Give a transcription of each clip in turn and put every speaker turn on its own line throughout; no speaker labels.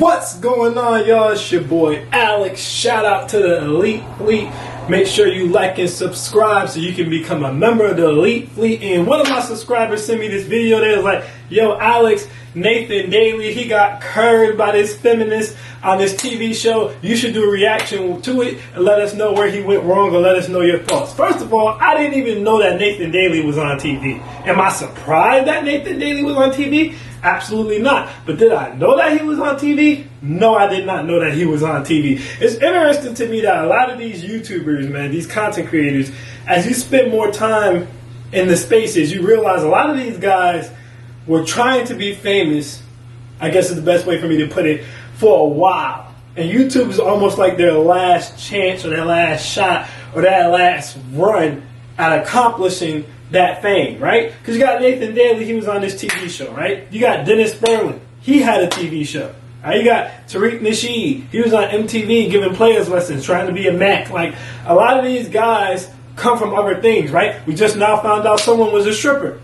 What's going on, y'all? It's your boy Alex. Shout out to the Elite Fleet. Make sure you like and subscribe so you can become a member of the Elite Fleet. And one of my subscribers sent me this video. They was like, yo, Alex, Nathan Daley, he got curved by this feminist on this TV show. You should do a reaction to it and let us know where he went wrong, or let us know your thoughts. First of all, I didn't even know that Nathan Daley was on TV. Am I surprised that Nathan Daley was on TV? Absolutely not. But did I know that he was on TV? No, I did not know that he was on TV. It's interesting to me that a lot of these YouTubers, man, these content creators, as you spend more time in the spaces, you realize a lot of these guys were trying to be famous, I guess is the best way for me to put it, for a while. And YouTube is almost like their last chance or their last shot or their last run at accomplishing that fame, right? Because you got Nathan Daley, he was on this TV show, right? You got Dennis Berlin, he had a TV show. Right? You got Tariq Nasheed, he was on MTV giving players lessons, trying to be a Mac. Like, a lot of these guys come from other things, right? We just now found out someone was a stripper.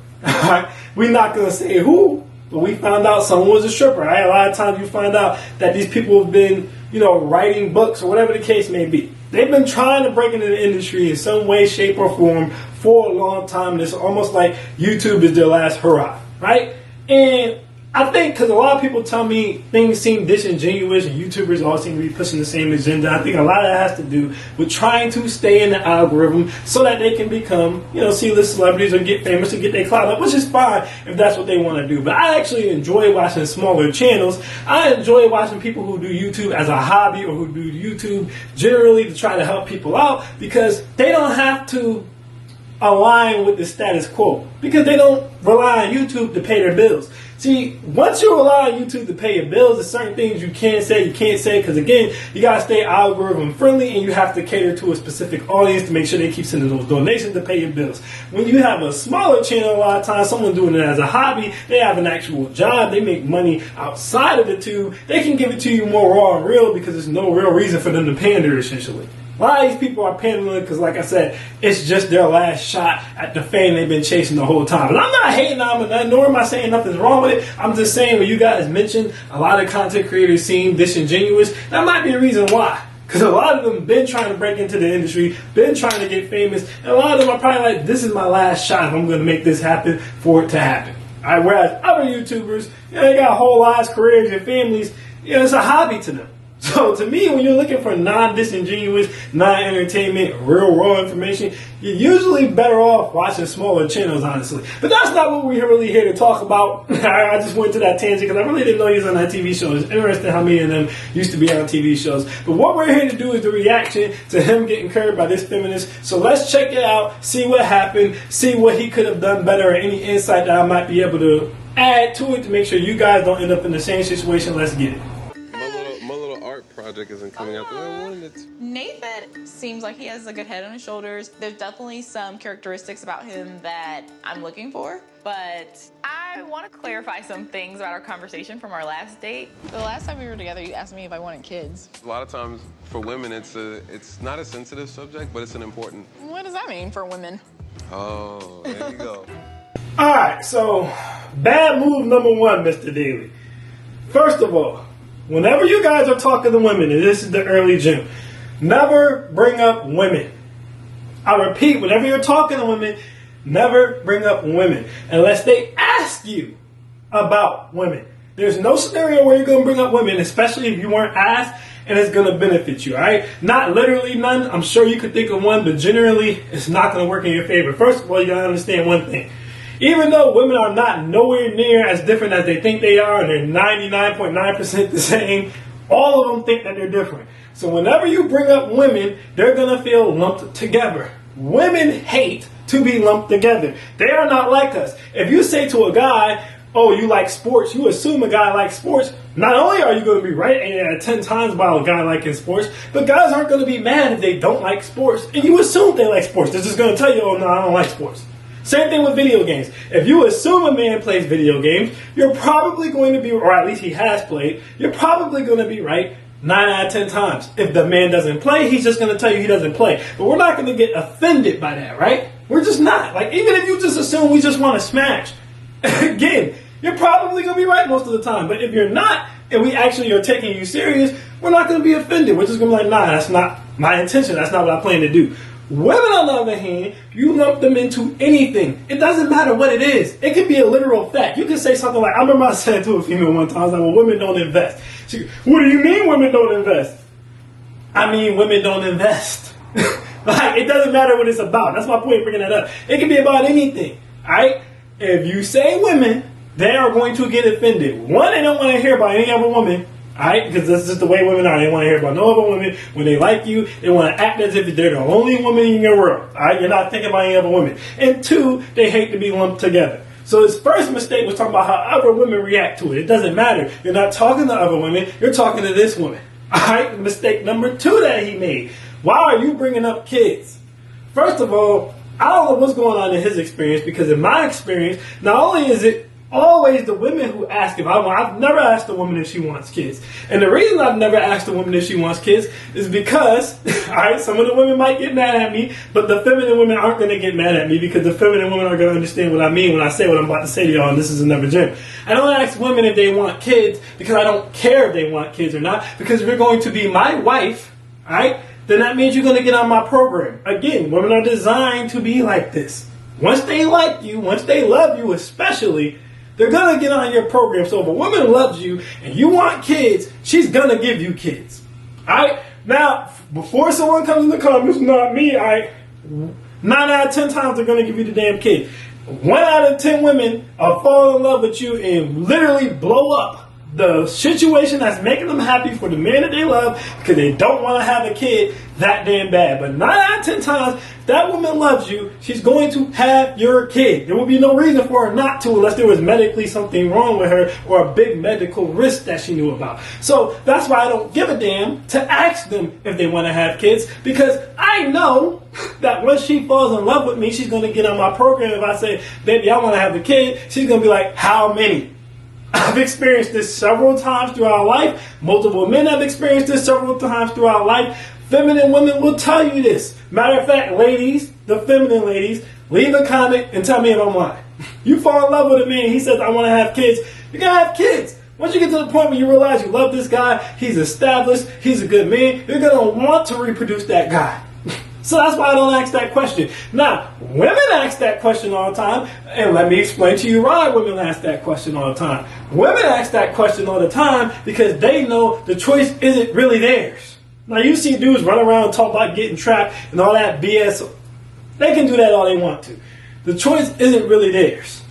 We're not going to say who, but we found out someone was a stripper. Right? A lot of times you find out that these people have been, writing books or whatever the case may be. They've been trying to break into the industry in some way, shape, or form for a long time. And it's almost like YouTube is their last hurrah, right? And I think because a lot of people tell me things seem disingenuous and YouTubers all seem to be pushing the same agenda, I think a lot of that has to do with trying to stay in the algorithm so that they can become, C-list celebrities or get famous and get their clout up, which is fine if that's what they want to do. But I actually enjoy watching smaller channels. I enjoy watching people who do YouTube as a hobby or who do YouTube generally to try to help people out, because they don't have to align with the status quo, because they don't rely on YouTube to pay their bills. See, once you rely on YouTube to pay your bills, there's certain things you can't say, because again, you gotta stay algorithm friendly and you have to cater to a specific audience to make sure they keep sending those donations to pay your bills. When you have a smaller channel, a lot of times someone doing it as a hobby, they have an actual job, they make money outside of the tube, they can give it to you more raw and real because there's no real reason for them to pander, essentially. A lot of these people are pandering because, like I said, it's just their last shot at the fame they've been chasing the whole time. And I'm not hating on them, nor am I saying nothing's wrong with it. I'm just saying, when you guys mentioned a lot of content creators seem disingenuous, that might be a reason why. Because a lot of them been trying to break into the industry, been trying to get famous, and a lot of them are probably like, this is my last shot if I'm going to make this happen for it to happen. All right, whereas other YouTubers, they got whole lives, careers, and families, it's a hobby to them. So to me, when you're looking for non-disingenuous, non-entertainment, real raw information, you're usually better off watching smaller channels, honestly. But that's not what we're really here to talk about. I just went to that tangent because I really didn't know he was on that TV show. It's interesting how many of them used to be on TV shows. But what we're here to do is the reaction to him getting curved by this feminist. So let's check it out, see what happened, see what he could have done better, or any insight that I might be able to add to it to make sure you guys don't end up in the same situation. Let's get it.
Project isn't coming out the way I wanted it to.
Nathan seems like he has a good head on his shoulders. There's definitely some characteristics about him that I'm looking for, but I want to clarify some things about our conversation from our last date. The last time we were together, you asked me if I wanted kids.
A lot of times for women, it's not a sensitive subject, but it's an important.
What does that mean for women?
Oh, there you go.
All right, so bad move number one, Mr. Daley. First of all, whenever you guys are talking to women, and this is the early gym, never bring up women. I repeat, whenever you're talking to women, never bring up women unless they ask you about women. There's no scenario where you're going to bring up women, especially if you weren't asked, and it's going to benefit you, all right? Not literally none. I'm sure you could think of one, but generally, it's not going to work in your favor. First of all, you got to understand one thing. Even though women are not nowhere near as different as they think they are, and they're 99.9% the same, all of them think that they're different. So whenever you bring up women, they're going to feel lumped together. Women hate to be lumped together. They are not like us. If you say to a guy, oh, you like sports, you assume a guy likes sports. Not only are you going to be right 8 out of 10 times about a guy liking sports, but guys aren't going to be mad if they don't like sports. And you assume they like sports. They're just going to tell you, oh, no, I don't like sports. Same thing with video games. If you assume a man plays video games, you're probably going to be, or at least he has played, you're probably going to be right 9 out of 10 times. If the man doesn't play, he's just going to tell you he doesn't play. But we're not going to get offended by that, right? We're just not. Like, even if you just assume we just want to smash, again, you're probably going to be right most of the time. But if you're not, and we actually are taking you serious, we're not going to be offended. We're just going to be like, nah, that's not my intention. That's not what I plan to do. Women, on the other hand, you lump them into anything. It doesn't matter what it is. It could be a literal fact. You can say something like, I remember I said to a female one time, I was like, well, women don't invest. She goes, what do you mean women don't invest? I mean, women don't invest. Like, it doesn't matter what it's about. That's my point bringing that up. It can be about anything. All right? If you say women, they are going to get offended. One, they don't want to hear about any other woman. Alright, because that's just the way women are. They want to hear about no other women. When they like you, they want to act as if they're the only woman in your world. Alright, you're not thinking about any other women. And two, they hate to be lumped together. So his first mistake was talking about how other women react to it. It doesn't matter. You're not talking to other women. You're talking to this woman. Alright, mistake number 2 that he made. Why are you bringing up kids? First of all, I don't know what's going on in his experience, because in my experience, not only is it always the women who ask if I want. I've never asked a woman if she wants kids. And the reason I've never asked a woman if she wants kids is because, alright, some of the women might get mad at me, but the feminine women aren't going to get mad at me, because the feminine women are going to understand what I mean when I say what I'm about to say to y'all, and this is another gym. I don't ask women if they want kids because I don't care if they want kids or not, because if you're going to be my wife, alright, then that means you're going to get on my program. Again, women are designed to be like this. Once they like you, once they love you especially, they're going to get on your program. So if a woman loves you and you want kids, she's going to give you kids. All right? Now, before someone comes in the comments, not me, all right, 9 out of 10 times they're going to give you the damn kid. 1 out of 10 women are fall in love with you and literally blow up the situation that's making them happy for the man that they love, because they don't want to have a kid that damn bad. But 9 out of 10 times, if that woman loves you, she's going to have your kid. There will be no reason for her not to, unless there was medically something wrong with her or a big medical risk that she knew about. So that's why I don't give a damn to ask them if they want to have kids, because I know that once she falls in love with me, she's going to get on my program. If I say, baby, I want to have a kid, she's going to be like, how many? I've experienced this several times throughout life. Multiple men have experienced this several times throughout life. Feminine women will tell you this. Matter of fact, ladies, the feminine ladies, leave a comment and tell me if I'm lying. You fall in love with a man, he says, I want to have kids. You're going to have kids. Once you get to the point where you realize you love this guy, he's established, he's a good man, you're going to want to reproduce that guy. So that's why I don't ask that question. Now, women ask that question all the time, and let me explain to you why women ask that question all the time. Women ask that question all the time because they know the choice isn't really theirs. Now, you see dudes run around and talk about getting trapped and all that BS. They can do that all they want to. The choice isn't really theirs.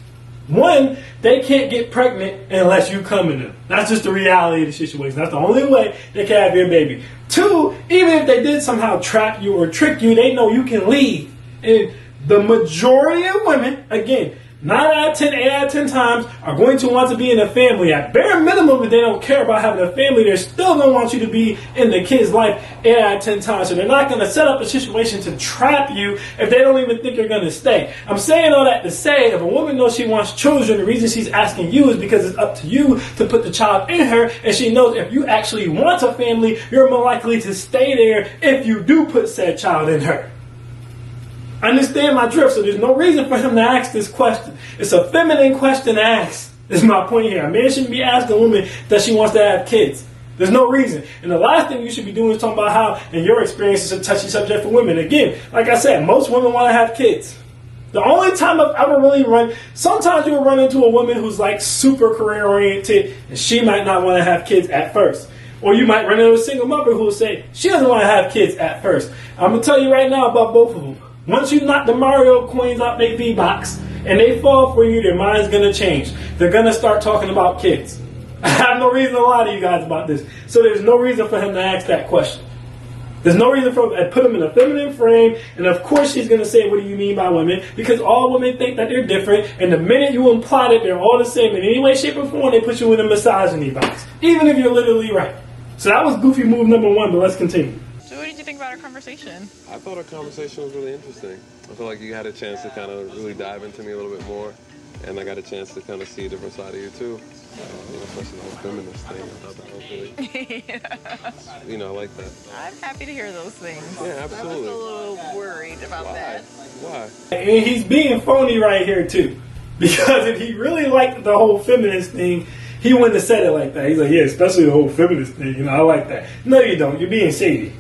One, they can't get pregnant unless you come in them. That's just the reality of the situation. That's the only way they can have your baby. Two, even if they did somehow trap you or trick you, they know you can leave. And the majority of women, again, 9 out of 10, 8 out of 10 times, are going to want to be in a family. At bare minimum, if they don't care about having a family, they're still going to want you to be in the kid's life 8 out of 10 times. So they're not going to set up a situation to trap you if they don't even think you're going to stay. I'm saying all that to say, if a woman knows she wants children, the reason she's asking you is because it's up to you to put the child in her, and she knows if you actually want a family, you're more likely to stay there if you do put said child in her. Understand my drift, so there's no reason for him to ask this question. It's a feminine question to ask, is my point here. A man shouldn't be asking a woman that she wants to have kids. There's no reason. And the last thing you should be doing is talking about how, in your experience, it's a touchy subject for women. Again, like I said, most women want to have kids. The only time I've ever really sometimes you'll run into a woman who's like super career oriented, and she might not want to have kids at first. Or you might run into a single mother who will say she doesn't want to have kids at first. I'm going to tell you right now about both of them. Once you knock the Mario coins out their V-Box and they fall for you, their mind's going to change. They're going to start talking about kids. I have no reason to lie to you guys about this. So there's no reason for him to ask that question. There's no reason for him to put him in a feminine frame. And of course she's going to say, what do you mean by women? Because all women think that they're different. And the minute you imply that they're all the same in any way, shape, or form, they put you in a misogyny box. Even if you're literally right. So that was goofy move number 1, but let's continue.
So what did you think about our conversation?
I thought our conversation was really interesting. I feel like you had a chance to kind of really dive into me a little bit more, and I got a chance to kind of see a different side of you too. Especially the whole feminist thing. I thought that was really, I like that.
I'm happy to hear those things.
Yeah, absolutely.
I was a little worried about that.
Why?
And he's being phony right here too. Because if he really liked the whole feminist thing, He wouldn't have said it like that. He's like, yeah, especially the whole feminist thing. You know, I like that. No, you don't. You're being shady.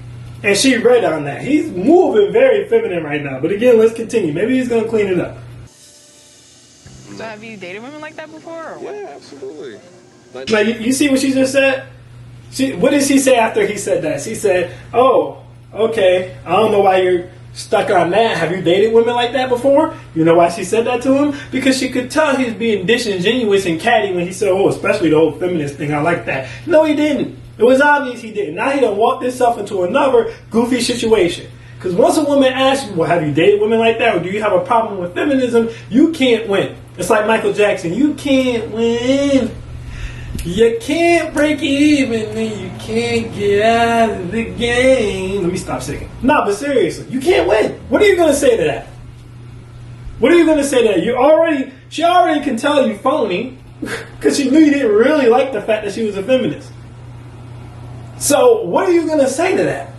And she read on that. He's moving very feminine right now. But again, let's continue. Maybe he's going to clean it up.
So have you dated women like that before? Or what?
Yeah, absolutely. Like,
Now, you see what she just said? What did she say after he said that? She said, oh, okay, I don't know why you're stuck on that. Have you dated women like that before? You know why she said that to him? Because she could tell he's being disingenuous and catty when he said, oh, especially the whole feminist thing. I like that. No, he didn't. It was obvious he didn't. Now he done walked himself into another goofy situation. Because once a woman asks you, well, have you dated women like that? Or do you have a problem with feminism? You can't win. It's like Michael Jackson. You can't win. You can't break even and you can't get out of the game. Let me stop singing. No, but seriously, you can't win. What are you going to say to that? What are you going to say to that? She already can tell you phony because she knew you didn't really like the fact that she was a feminist. So what are you going to say to that?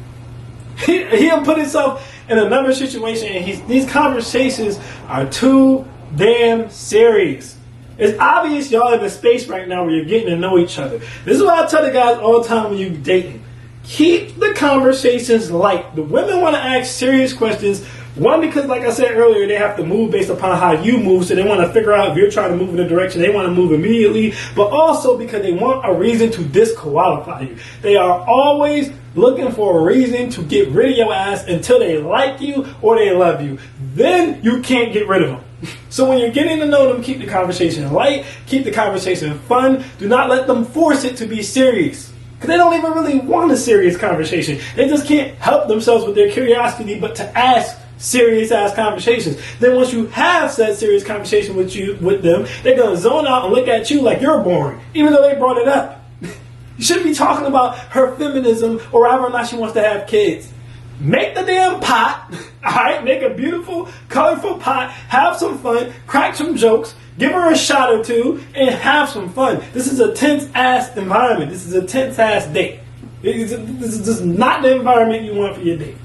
He'll put himself in another situation and these conversations are too damn serious. It's obvious y'all in a space right now where you're getting to know each other. This is what I tell the guys all the time when you're dating. Keep the conversations light. The women want to ask serious questions. One, because like I said earlier, they have to move based upon how you move. So they want to figure out if you're trying to move in a direction they want to move immediately. But also because they want a reason to disqualify you. They are always looking for a reason to get rid of your ass until they like you or they love you. Then you can't get rid of them. So when you're getting to know them, keep the conversation light, keep the conversation fun. Do not let them force it to be serious. Because they don't even really want a serious conversation. They just can't help themselves with their curiosity but to ask serious ass conversations. Then once you have said serious conversation with them, they're going to zone out and look at you like you're boring, even though they brought it up. You shouldn't be talking about her feminism or whether or not she wants to have kids. Make the damn pot, alright? Make a beautiful, colorful pot, have some fun, crack some jokes, give her a shot or two, and have some fun. This is a tense-ass environment. This is a tense-ass date. This is just not the environment you want for your date.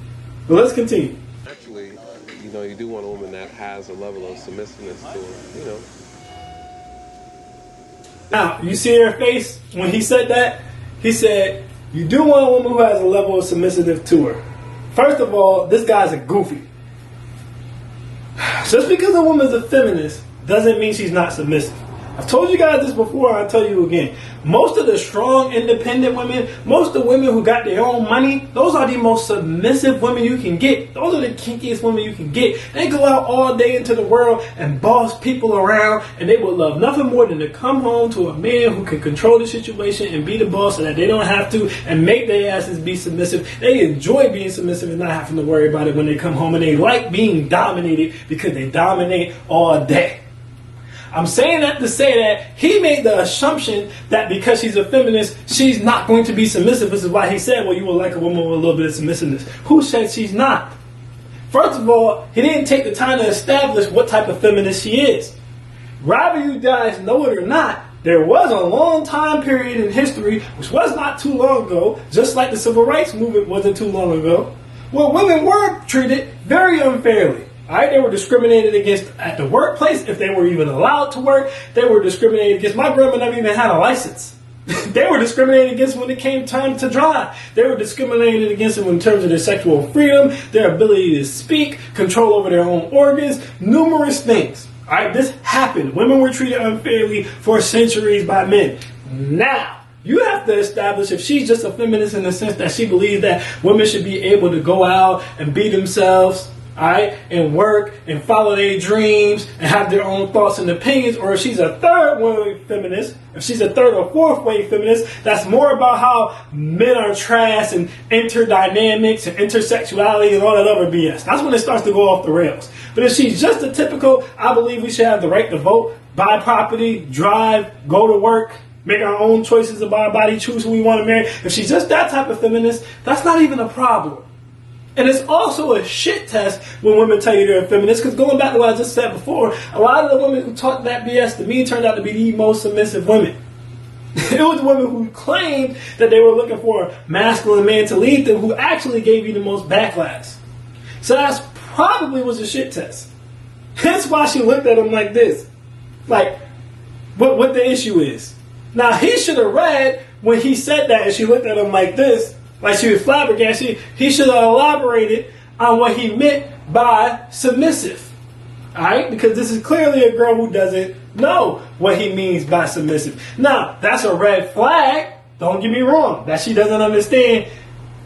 But let's continue.
actually, you do want a woman that has a level of submissiveness to her,
Now, you see her face when he said that? He said, you do want a woman who has a level of submissiveness to her. First of all, this guy's a goofy. Just because a woman's a feminist doesn't mean she's not submissive. I've told you guys this before, and I'll tell you again. Most of the strong, independent women, most of the women who got their own money, those are the most submissive women you can get. Those are the kinkiest women you can get. They go out all day into the world and boss people around, and they would love nothing more than to come home to a man who can control the situation and be the boss so that they don't have to and make their asses be submissive. They enjoy being submissive and not having to worry about it when they come home, and they like being dominated because they dominate all day. I'm saying that to say that he made the assumption that because she's a feminist, she's not going to be submissive. This is why he said, well, you will like a woman with a little bit of submissiveness. Who said she's not? First of all, he didn't take the time to establish what type of feminist she is. Whether you guys know it or not, there was a long time period in history, which was not too long ago, just like the civil rights movement wasn't too long ago, where women were treated very unfairly. Alright, they were discriminated against at the workplace if they were even allowed to work. They were discriminated against. My grandma never even had a license. They were discriminated against when it came time to drive. They were discriminated against in terms of their sexual freedom, their ability to speak, control over their own organs, numerous things. Alright, this happened. Women were treated unfairly for centuries by men. Now, you have to establish if she's just a feminist in the sense that she believes that women should be able to go out and be themselves, alright, and work and follow their dreams and have their own thoughts and opinions, or if she's a third wave feminist, if she's a third or fourth wave feminist, that's more about how men are trash and interdynamics and intersexuality and all that other BS. That's when it starts to go off the rails. But if she's just a typical, I believe we should have the right to vote, buy property, drive, go to work, make our own choices about our body, choose who we want to marry. If she's just that type of feminist, that's not even a problem. And it's also a shit test when women tell you they're a feminist, because going back to what I just said before, a lot of the women who talked that BS to me turned out to be the most submissive women. It was the women who claimed that they were looking for a masculine man to lead them who actually gave you the most backlash. So that's probably was a shit test. That's why she looked at him like this. Like, what the issue is. Now, he should have read when he said that and she looked at him like this, like she was flabbergasted. He should have elaborated on what he meant by submissive. Alright? Because this is clearly a girl who doesn't know what he means by submissive. Now, that's a red flag. Don't get me wrong. That she doesn't understand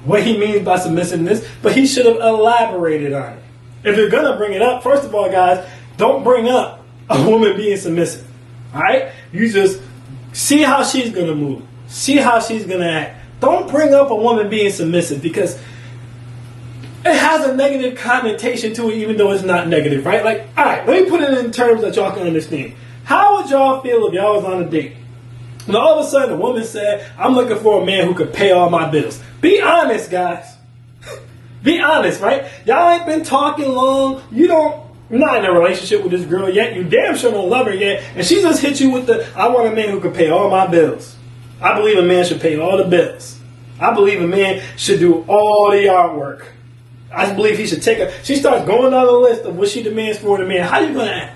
what he means by submissiveness. But he should have elaborated on it. If you're going to bring it up, first of all, guys, don't bring up a woman being submissive. Alright? You just see how she's going to move. See how she's going to act. Don't bring up a woman being submissive because it has a negative connotation to it, even though it's not negative, right? Like, all right, let me put it in terms that y'all can understand. How would y'all feel if y'all was on a date and all of a sudden a woman said, I'm looking for a man who could pay all my bills? Be honest, guys. Be honest, right? Y'all ain't been talking long. You're not in a relationship with this girl yet. You damn sure don't love her yet. And she just hit you with the, I want a man who can pay all my bills. I believe a man should pay all the bills. I believe a man should do all the yard work. I believe he should take her. She starts going down the list of what she demands for the man. How you going to act?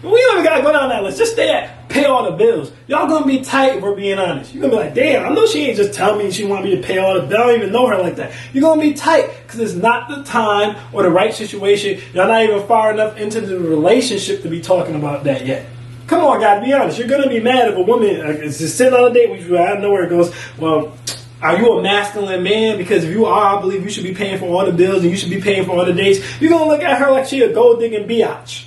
We don't even got to go down that list. Just stay at, pay all the bills. Y'all going to be tight if we're being honest. You're going to be like, damn, I know she ain't just telling me she want me to pay all the bills. I don't even know her like that. You're going to be tight because it's not the time or the right situation. Y'all not even far enough into the relationship to be talking about that yet. Come on, guys, be honest. You're going to be mad if a woman is just sitting on a date with you out of nowhere goes, well, are you a masculine man? Because if you are, I believe you should be paying for all the bills and you should be paying for all the dates. You're going to look at her like she a gold digging biatch.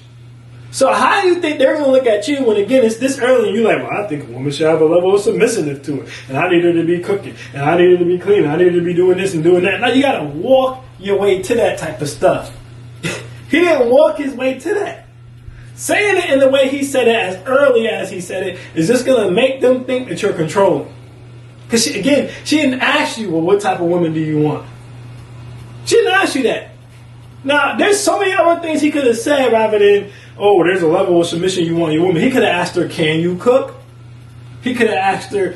So how do you think they're going to look at you when, again, it's this early and you're like, well, I think a woman should have a level of submissiveness to it. And I need her to be cooking. And I need her to be cleaning. I need her to be doing this and doing that. Now you got to walk your way to that type of stuff. He didn't walk his way to that. Saying it in the way he said it, as early as he said it, is just going to make them think that you're controlling. Because, she didn't ask you, well, what type of woman do you want? She didn't ask you that. Now, there's so many other things he could have said rather than, oh, there's a level of submission you want in your woman. He could have asked her, can you cook? He could have asked her,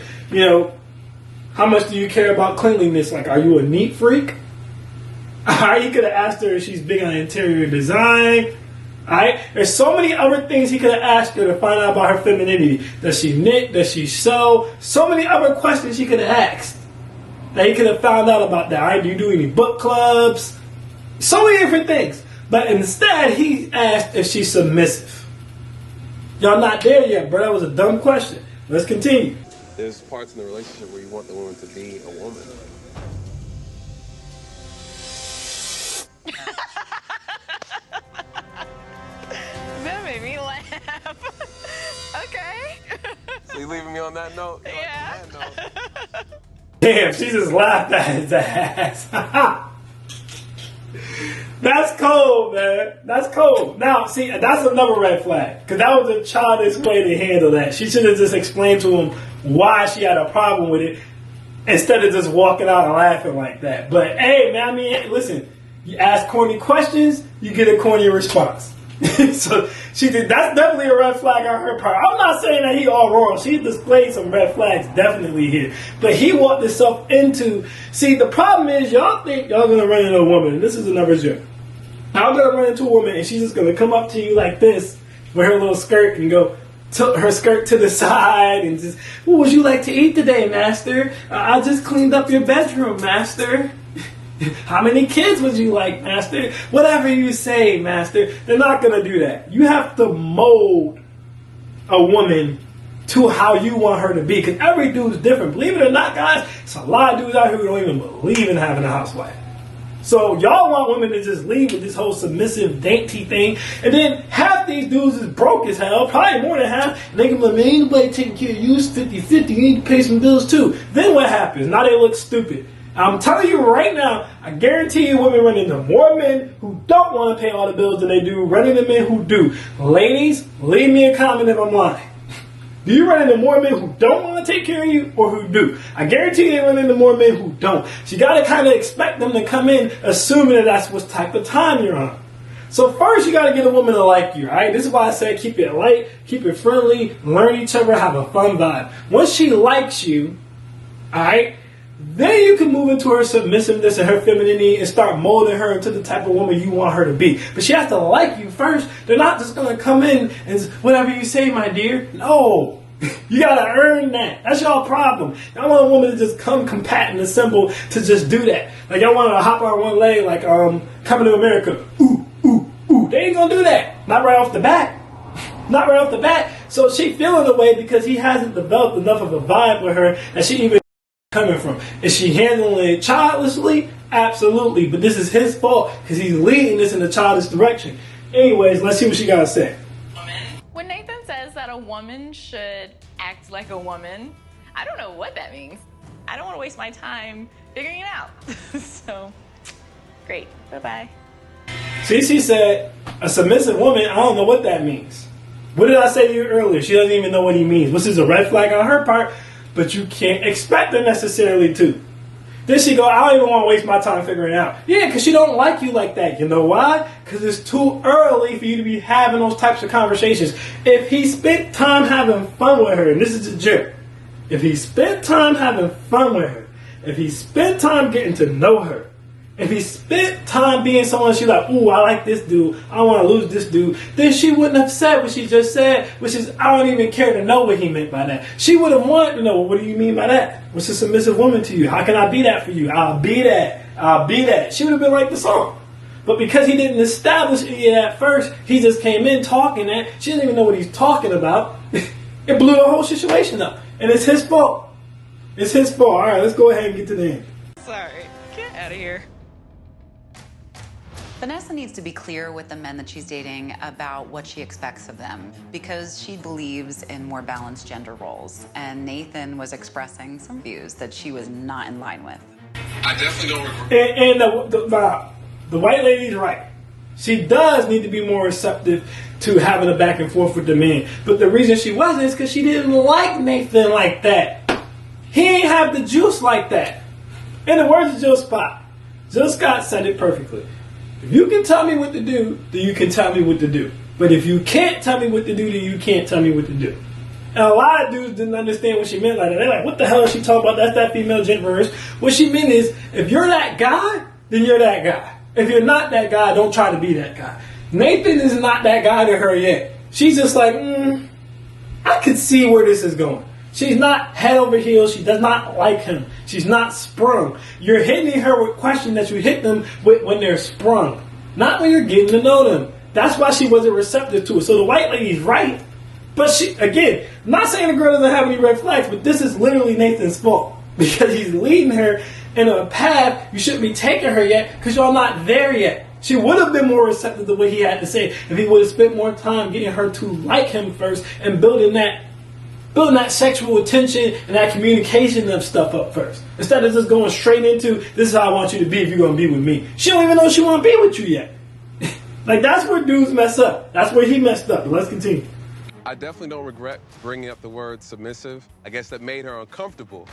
how much do you care about cleanliness? Like, are you a neat freak? He could have asked her if she's big on interior design. Alright? There's so many other things he could have asked her to find out about her femininity. Does she knit? Does she sew? So many other questions he could have asked that he could have found out about that. Alright? Do you do any book clubs? So many different things. But instead, he asked if she's submissive. Y'all not there yet, bro. That was a dumb question. Let's continue.
There's parts in the relationship where you want the woman to be a woman.
That made me laugh. Okay.
So you leaving me on that note?
Yeah.
On that note.
Damn, she just laughed at his ass. That's cold, man. That's cold. Now, see, that's another red flag. Because that was a childish way to handle that. She should have just explained to him why she had a problem with it instead of just walking out and laughing like that. But, hey, man, listen, you ask corny questions, you get a corny response. So that's definitely a red flag on her part. I'm not saying that he all wrong. She displayed some red flags definitely here. But he walked himself into... See, the problem is y'all think y'all going to run into a woman. And this is another joke. I'm going to run into a woman and she's just going to come up to you like this with her little skirt and go... her skirt to the side and just, what would you like to eat today, master? I just cleaned up your bedroom, master. How many kids would you like, master? Whatever you say, master. They're not going to do that. You have to mold a woman to how you want her to be. Because every dude's different. Believe it or not, guys, there's a lot of dudes out here who don't even believe in having a housewife. So y'all want women to just leave with this whole submissive, dainty thing. And then half these dudes is broke as hell. Probably more than half. And they can be like, man, ain't nobody taking care of you. It's 50-50. You need to pay some bills too. Then what happens? Now they look stupid. I'm telling you right now, I guarantee you women run into more men who don't want to pay all the bills than they do run into men who do. Ladies, leave me a comment if I'm lying. Do you run into more men who don't want to take care of you or who do? I guarantee you they run into more men who don't. So you got to kind of expect them to come in assuming that that's what type of time you're on. So first you got to get a woman to like you, all right? This is why I said keep it light, keep it friendly, learn each other, have a fun vibe. Once she likes you, all right, then you can move into her submissiveness and her femininity and start molding her into the type of woman you want her to be. But she has to like you first. They're not just going to come in and whatever you say, my dear. No. You gotta earn that. That's y'all problem. Y'all want a woman to just come compact and simple to just do that. Like y'all want to hop on one leg like Coming to America. Ooh, ooh, ooh. They ain't gonna do that. Not right off the bat. Not right off the bat. So she feeling the way because he hasn't developed enough of a vibe with her that she even coming from. Is she handling it childishly? Absolutely. But this is his fault because he's leading this in a childish direction. Anyways, let's see what she gotta say.
When Nathan says that a woman should act like a woman, I don't know what that means. I don't want to waste my time figuring it out. So, great. Bye-bye.
See, she said, a submissive woman, I don't know what that means. What did I say to you earlier? She doesn't even know what he means, which is a red flag on her part, but you can't expect her necessarily to. Then she go, I don't even want to waste my time figuring it out. Yeah, because she don't like you like that. You know why? Because it's too early for you to be having those types of conversations. If he spent time having fun with her, and this is a jerk, if he spent time having fun with her, if he spent time getting to know her, if he spent time being someone she's like, ooh, I like this dude, I don't want to lose this dude, then she wouldn't have said what she just said, which is, I don't even care to know what he meant by that. She would have wanted to know, what do you mean by that? What's a submissive woman to you? How can I be that for you? I'll be that. I'll be that. She would have been like the song. But because he didn't establish any of that first, he just came in talking that. She didn't even know what he's talking about. It blew the whole situation up. And it's his fault. It's his fault. All right, let's go ahead and get to the end.
Sorry. Get out of here.
Vanessa needs to be clear with the men that she's dating about what she expects of them because she believes in more balanced gender roles. And Nathan was expressing some views that she was not in line with.
I definitely don't regret.
And the white lady's right. She does need to be more receptive to having a back and forth with the man. But the reason she wasn't is because she didn't like Nathan like that. He ain't have the juice like that. In the words of Jill Scott said it perfectly. If you can tell me what to do, then you can tell me what to do. But if you can't tell me what to do, then you can't tell me what to do. And a lot of dudes didn't understand what she meant like that. They're like, what the hell is she talking about? That's that female gender verse. What she meant is, if you're that guy, then you're that guy. If you're not that guy, don't try to be that guy. Nathan is not that guy to her yet. She's just like, I could see where this is going. She's not head over heels. She does not like him. She's not sprung. You're hitting her with questions that you hit them with when they're sprung, not when you're getting to know them. That's why she wasn't receptive to it. So the white lady's right. But she, again, I'm not saying the girl doesn't have any red flags, but this is literally Nathan's fault because he's leading her in a path you shouldn't be taking her yet because y'all not there yet. She would have been more receptive to what he had to say if he would have spent more time getting her to like him first and building that sexual attention and that communication of stuff up first. Instead of just going straight into, this is how I want you to be if you're going to be with me. She don't even know she want to be with you yet. Like, that's where dudes mess up. That's where he messed up. But let's continue.
I definitely don't regret bringing up the word submissive. I guess that made her uncomfortable.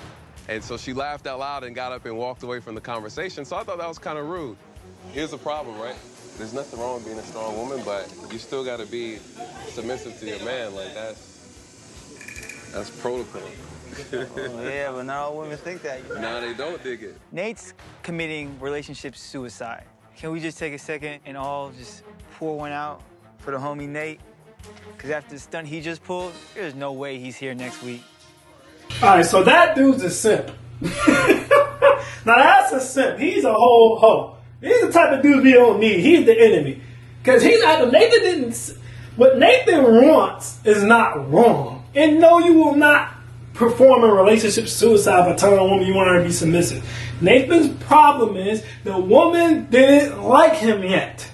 And so she laughed out loud and got up and walked away from the conversation. So I thought that was kind of rude. Here's the problem, right? There's nothing wrong with being a strong woman, but you still got to be submissive to your man. Like, that's protocol.
Yeah, but not all women think that.
Nah, they don't dig it.
Nate's committing relationship suicide. Can we just take a second and all just pour one out for the homie Nate? Because after the stunt he just pulled, there's no way he's here next week.
All right, so that dude's a simp. Now that's a simp. He's a whole hoe. He's the type of dude we don't need. He's the enemy. Because he's not, Nathan didn't, what Nathan wants is not wrong. And no, you will not perform a relationship suicide by telling a woman you want her to be submissive. Nathan's problem is the woman didn't like him yet.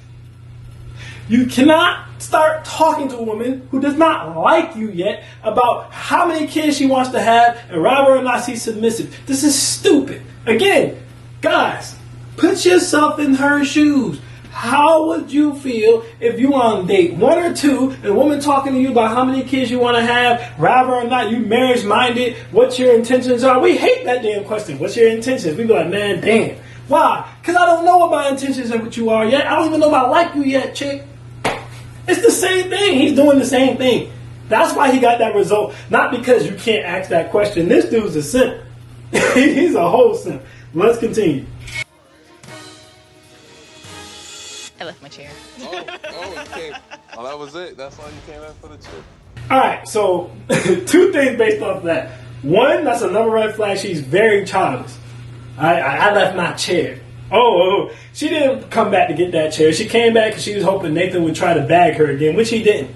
You cannot start talking to a woman who does not like you yet about how many kids she wants to have and whether or not she's submissive. This is stupid. Again, guys, put yourself in her shoes. How would you feel if you on date 1 or 2 and a woman talking to you about how many kids you want to have, whether or not you marriage minded, what your intentions are? We hate that damn question. What's your intentions? We be like, man, damn. Why? Because I don't know what my intentions and what you are yet. I don't even know if I like you yet, chick. It's the same thing. He's doing the same thing. That's why he got that result. Not because you can't ask that question. This dude's a simp. He's a whole simp. Let's continue.
I left my chair.
Oh, you came. Oh, that was it. That's all you came in for the trip.
Alright, so 2 things based off of that. One, that's another red flag. She's very childish. I left my chair. She didn't come back to get that chair. She came back because she was hoping Nathan would try to bag her again, which he didn't.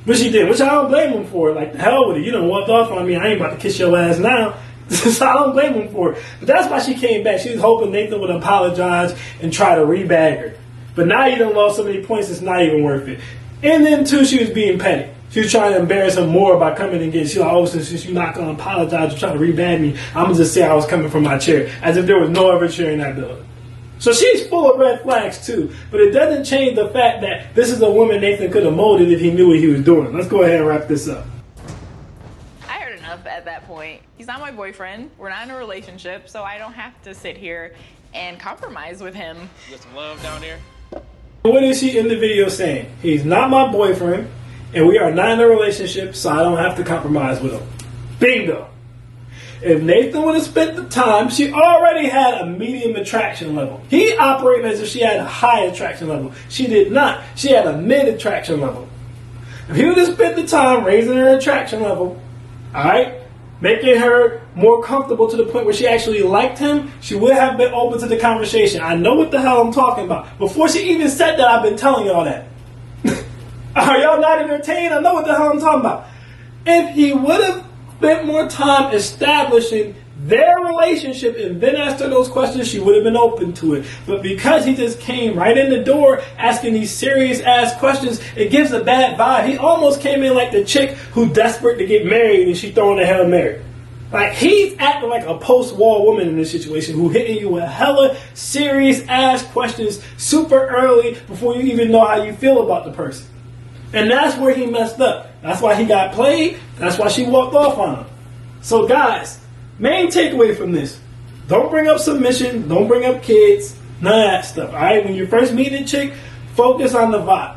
Which I don't blame him for. Like, the hell with it. You done walked off on me. I ain't about to kiss your ass now. So I don't blame him for it. But that's why she came back. She was hoping Nathan would apologize and try to rebag her. But now you done lost so many points, it's not even worth it. And then, 2, she was being petty. She was trying to embarrass him more by coming and getting. She's like, since you're not going to apologize or try to rebag me, I'm going to just say I was coming from my chair. As if there was no other chair in that building. So she's full of red flags too. But it doesn't change the fact that this is a woman Nathan could have molded if he knew what he was doing. Let's go ahead and wrap this up.
I heard enough at that point. He's not my boyfriend. We're not in a relationship, so I don't have to sit here and compromise with him.
You got some love down there?
What is she in the video saying? He's not my boyfriend, and we are not in a relationship, so I don't have to compromise with him. Bingo. If Nathan would have spent the time, she already had a medium attraction level. He operated as if she had a high attraction level. She did not. She had a mid attraction level. If he would have spent the time raising her attraction level, alright, making her more comfortable to the point where she actually liked him, she would have been open to the conversation. I know what the hell I'm talking about. Before she even said that, I've been telling y'all that. Are y'all not entertained? I know what the hell I'm talking about. If he would have spent more time establishing their relationship and then asked her those questions, she would have been open to it. But because he just came right in the door asking these serious ass questions, it gives a bad vibe. He almost came in like the chick who desperate to get married and she throwing a Hail Mary. Like, he's acting like a post-war woman in this situation who hitting you with hella serious ass questions super early before you even know how you feel about the person. And that's where he messed up. That's why he got played. That's why she walked off on him. So guys, main takeaway from this: don't bring up submission, don't bring up kids, none of that stuff. Alright, when you first meet a chick, focus on the vibe.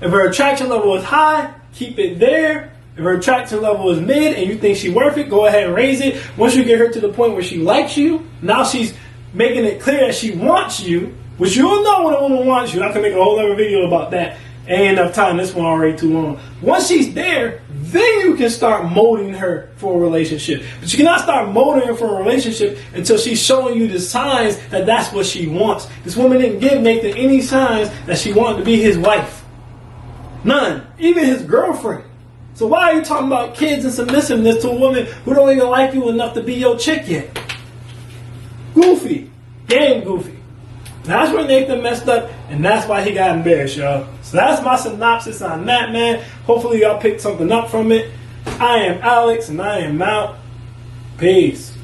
If her attraction level is high, keep it there. If her attraction level is mid and you think she's worth it, go ahead and raise it. Once you get her to the point where she likes you, now she's making it clear that she wants you, which you'll know when a woman wants you. I can make a whole other video about that. Ain't enough time, this one already too long. Once she's there, then you can start molding her for a relationship. But you cannot start molding her for a relationship until she's showing you the signs that that's what she wants. This woman didn't give Nathan any signs that she wanted to be his wife. None. Even his girlfriend. So why are you talking about kids and submissiveness to a woman who don't even like you enough to be your chick yet? Goofy. Damn goofy. That's where Nathan messed up, and that's why he got embarrassed, y'all. So that's my synopsis on that, man. Hopefully y'all picked something up from it. I am Alex, and I am out. Peace.